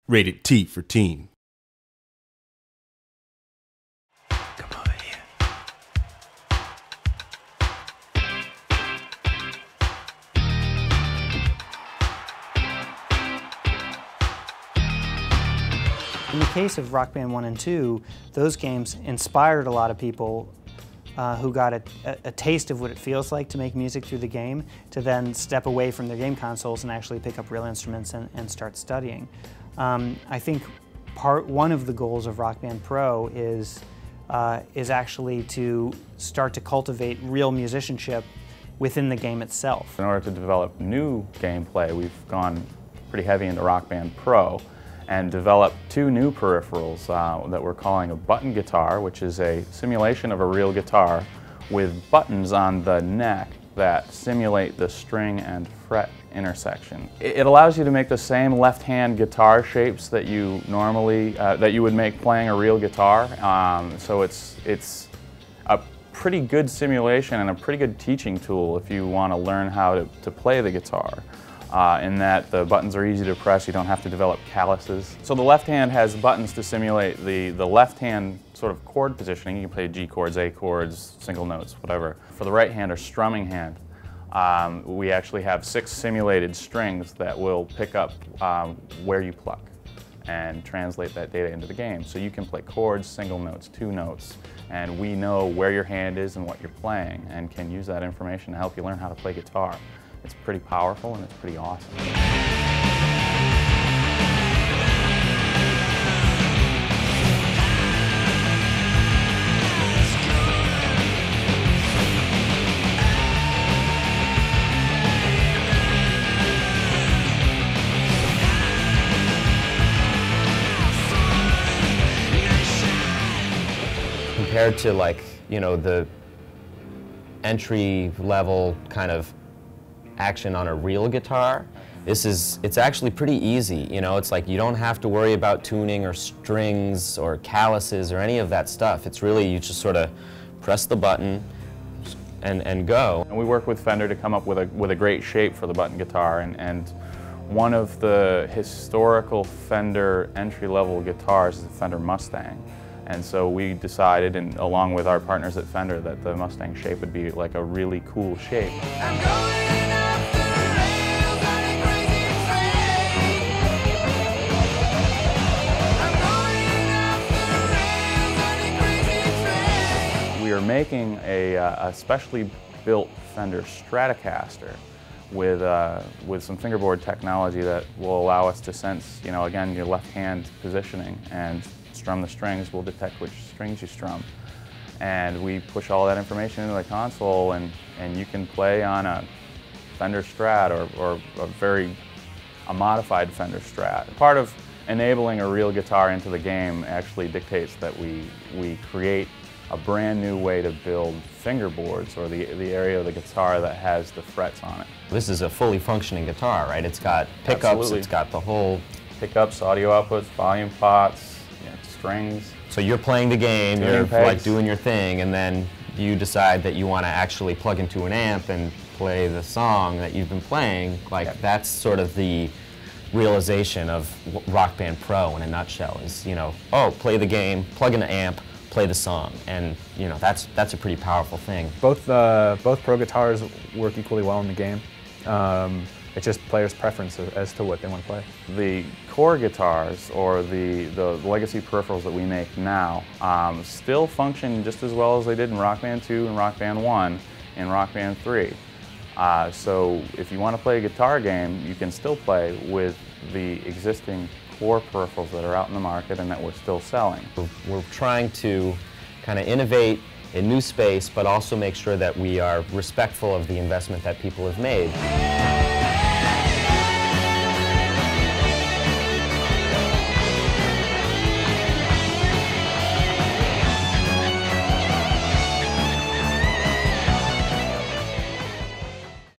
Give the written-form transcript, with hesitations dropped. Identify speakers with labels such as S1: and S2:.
S1: Rated T for teen.
S2: Come over here.
S3: In the case of Rock Band 1 and 2, those games inspired a lot of people who got a taste of what it feels like to make music through the game, to then step away from their game consoles and actually pick up real instruments and start studying. I think one of the goals of Rock Band Pro is actually to start to cultivate real musicianship within the game itself.
S4: In order to develop new gameplay, we've gone pretty heavy into Rock Band Pro and developed two new peripherals that we're calling a button guitar, which is a simulation of a real guitar with buttons on the neck that simulate the string and fret intersection. It allows you to make the same left-hand guitar shapes that you normally that you would make playing a real guitar. So it's a pretty good simulation and a pretty good teaching tool if you want to learn how to play the guitar. In that the buttons are easy to press, you don't have to develop calluses. So the left hand has buttons to simulate the left hand sort of chord positioning. You can play G chords, A chords, single notes, whatever. For the right hand or strumming hand, we actually have 6 simulated strings that will pick up where you pluck and translate that data into the game. So you can play chords, single notes, 2 notes, and we know where your hand is and what you're playing and can use that information to help you learn how to play guitar. It's pretty powerful and it's pretty awesome.
S2: Compared to, like, you know, the entry level kind of action on a real guitar, it's actually pretty easy. You know, it's like you don't have to worry about tuning or strings or calluses or any of that stuff. It's really, you just sort of press the button and go.
S4: And we work with Fender to come up with a great shape for the button guitar, and one of the historical Fender entry-level guitars is the Fender Mustang. And so we decided, and along with our partners at Fender, that the Mustang shape would be like a really cool shape. We are making a specially built Fender Stratocaster with some fingerboard technology that will allow us to sense, you know, again, your left hand positioning and strum the strings. Will detect which strings you strum. And we push all that information into the console, and you can play on a Fender Strat or a modified Fender Strat. Part of enabling a real guitar into the game actually dictates that we create a brand new way to build fingerboards, or the area of the guitar that has the frets on it.
S2: This is a fully functioning guitar, right? It's got pickups,
S4: Absolutely.
S2: It's got the whole...
S4: Pickups, audio outputs, volume pots, strings.
S2: So you're playing the game, you're like doing your thing, and then you decide that you want to actually plug into an amp and play the song that you've been playing. Like, that's sort of the realization of Rock Band Pro in a nutshell, is, you know, oh, play the game, plug in the amp, play the song, and, you know, that's a pretty powerful thing.
S5: Both Pro guitars work equally well in the game. It's just players' preference as to what they want to play.
S4: The core guitars, or the legacy peripherals that we make now, still function just as well as they did in Rock Band 2 and Rock Band 1 and Rock Band 3. So if you want to play a guitar game, you can still play with the existing core peripherals that are out in the market and that we're still selling.
S2: We're trying to kind of innovate in new space, but also make sure that we are respectful of the investment that people have made.